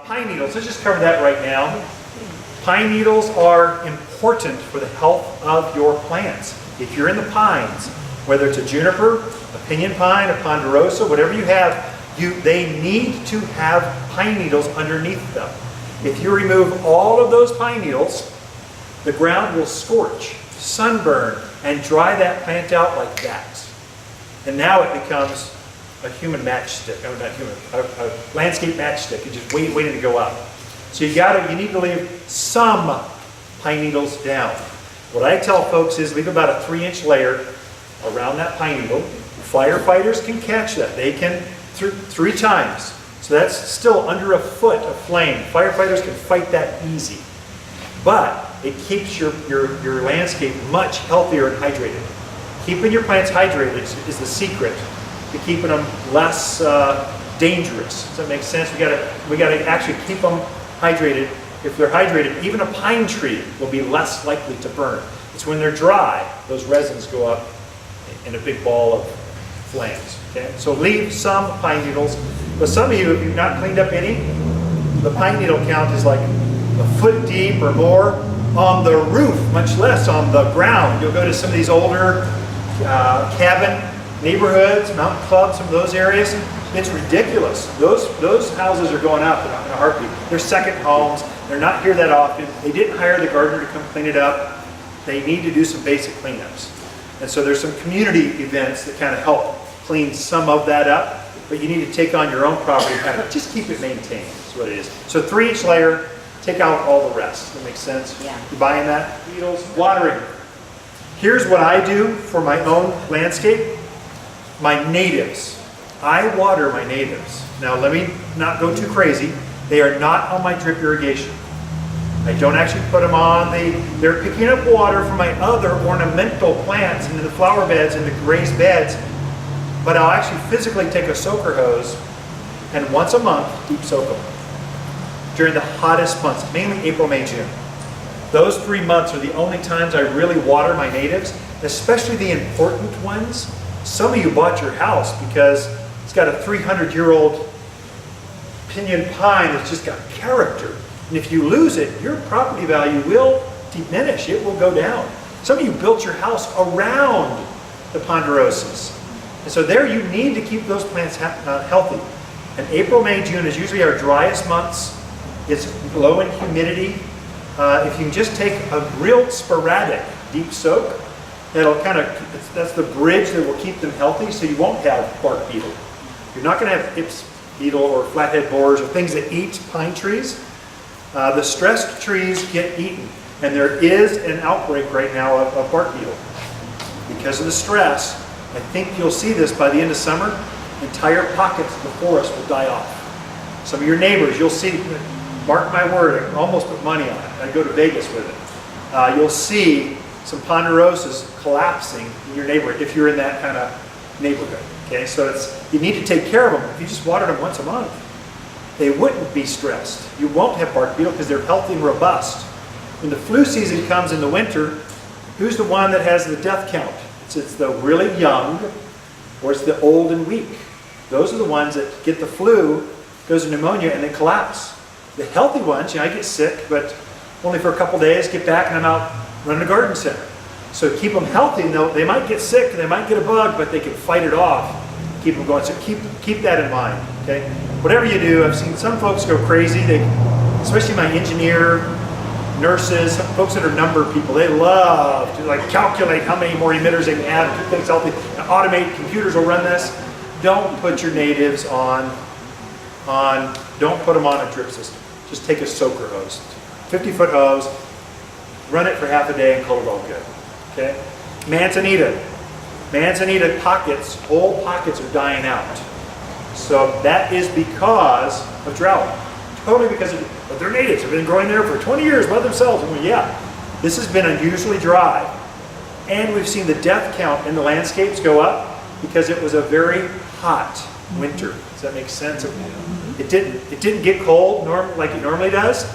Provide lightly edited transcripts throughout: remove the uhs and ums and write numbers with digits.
Pine needles, let's just cover that right now. Pine needles are important for the health of your plants. If you're in the pines, whether it's a juniper, a pinyon pine, a ponderosa, whatever you have, they need to have pine needles underneath them. If you remove all of those pine needles, the ground will scorch, sunburn, and dry that plant out like that. And now it becomes a human matchstick. Oh, not human, a landscape matchstick. It's just waiting to go up. So you need to leave some pine needles down. What I tell folks is leave about a 3-inch layer around that pine needle. Firefighters can catch that. They can 3 times. So that's still under a foot of flame. Firefighters can fight that easy. But it keeps your landscape much healthier and hydrated. Keeping your plants hydrated is the secret to keeping them less dangerous. Does that make sense? We gotta actually keep them hydrated. If they're hydrated, even a pine tree will be less likely to burn. It's when they're dry, those resins go up in a big ball of flames. Okay? So leave some pine needles. But some of you, if you've not cleaned up any, the pine needle count is like a foot deep or more on the roof, much less on the ground. You'll go to some of these older cabin neighborhoods, mountain clubs, some of those areas. It's ridiculous. Those houses are going up in a heartbeat. They're second homes. They're not here that often. They didn't hire the gardener to come clean it up. They need to do some basic cleanups. And so there's some community events that kind of help clean some of that up. But you need to take on your own property and kind of just keep it maintained. That's what it is. So 3-inch layer, take out all the rest. That makes sense? Yeah. You buying that? Needles, watering. Here's what I do for my own landscape. My natives. I water my natives. Now let me not go too crazy. They are not on my drip irrigation. I don't actually put them on they're picking up water from my other ornamental plants into the flower beds and the raised beds. But I'll actually physically take a soaker hose and once a month deep soak them during the hottest months, mainly April, May, June. Those 3 months are the only times I really water my natives, especially the important ones. Some of you bought your house because it's got a 300-year-old pinyon pine that's just got character. And if you lose it, your property value will diminish. It will go down. Some of you built your house around the ponderosas. And so there you need to keep those plants healthy. And April, May, June is usually our driest months. It's low in humidity. If you can just take a real sporadic deep soak, that'll that's the bridge that will keep them healthy, so you won't have bark beetle. You're not going to have hips beetle or flathead borers or things that eat pine trees. The stressed trees get eaten, and there is an outbreak right now of bark beetle. Because of the stress, I think you'll see this by the end of summer, entire pockets of the forest will die off. Some of your neighbors, you'll see, mark my word, I can almost put money on it. I go to Vegas with it. You'll see some ponderosas collapsing in your neighborhood if you're in that kind of neighborhood. Okay, so you need to take care of them. If you just watered them once a month, they wouldn't be stressed. You won't have bark beetle because they're healthy and robust. When the flu season comes in the winter, who's the one that has the death count? It's the really young, or it's the old and weak. Those are the ones that get the flu, goes to pneumonia, and then collapse. The healthy ones, I get sick, but only for a couple days, get back, and I'm out running a garden center. So keep them healthy, and they might get sick, and they might get a bug, but they can fight it off, keep them going. So keep that in mind, okay? Whatever you do, I've seen some folks go crazy, especially my engineer, nurses, folks that are number people, they love to calculate how many more emitters they can add, keep things healthy, and automate, computers will run this. Don't put your natives don't put them on a drip system. Just take a soaker hose, 50-foot hose, run it for half a day and call it all good, okay? Manzanita pockets, whole pockets are dying out. So that is because of drought. Totally because of their natives have been growing there for 20 years by themselves. And this has been unusually dry. And we've seen the death count in the landscapes go up because it was a very hot winter. Does that make sense? It didn't get cold like it normally does.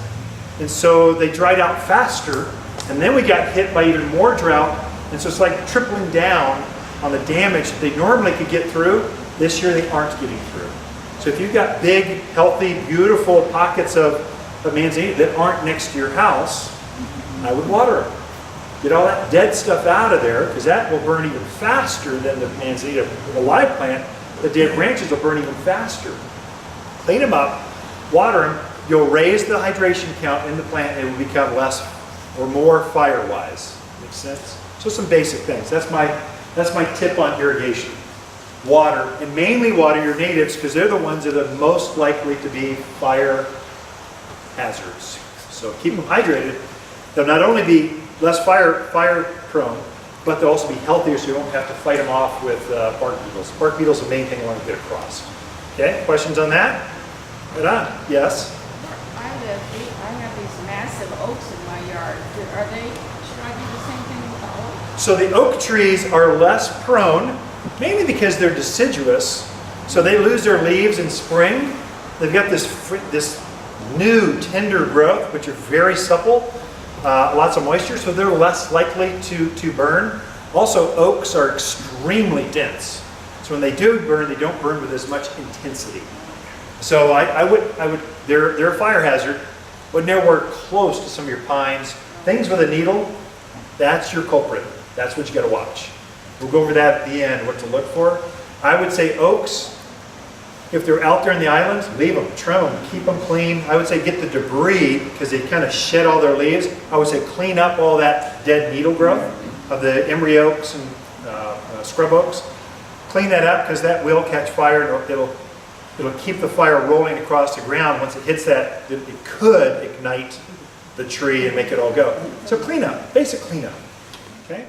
And so they dried out faster. And then we got hit by even more drought. And so it's like tripling down on the damage that they normally could get through. This year they aren't getting through. So if you've got big, healthy, beautiful pockets of manzanita that aren't next to your house, I would water them. Get all that dead stuff out of there, because that will burn even faster than the manzanita. A live plant, the dead branches will burn even faster. Clean them up, water them, you'll raise the hydration count in the plant, and it will become less or more Firewise. Makes sense? So some basic things. That's my tip on irrigation. Water, and mainly water your natives, because they're the ones that are most likely to be fire hazards. So keep them hydrated. They'll not only be less fire prone, but they'll also be healthier, so you won't have to fight them off with bark beetles. Bark beetles are the main thing I want to get across. Okay, questions on that? Right on. Yes? I have these massive oaks in my yard. Should I do the same thing with the oak? So the oak trees are less prone, mainly because they're deciduous. So they lose their leaves in spring. They've got this new tender growth, which are very supple, lots of moisture, so they're less likely to burn. Also, oaks are extremely dense. So when they do burn, they don't burn with as much intensity. So they're a fire hazard, but nowhere close to some of your pines. Things with a needle, that's your culprit. That's what you got to watch. We'll go over that at the end, what to look for. I would say oaks, if they're out there in the islands, leave them, trim them, keep them clean. I would say get the debris, because they kind of shed all their leaves. I would say clean up all that dead needle growth of the emery oaks and scrub oaks. Clean that up, because that will catch fire, and it'll keep the fire rolling across the ground. Once it hits that, it could ignite the tree and make it all go. So clean up, basic cleanup, okay?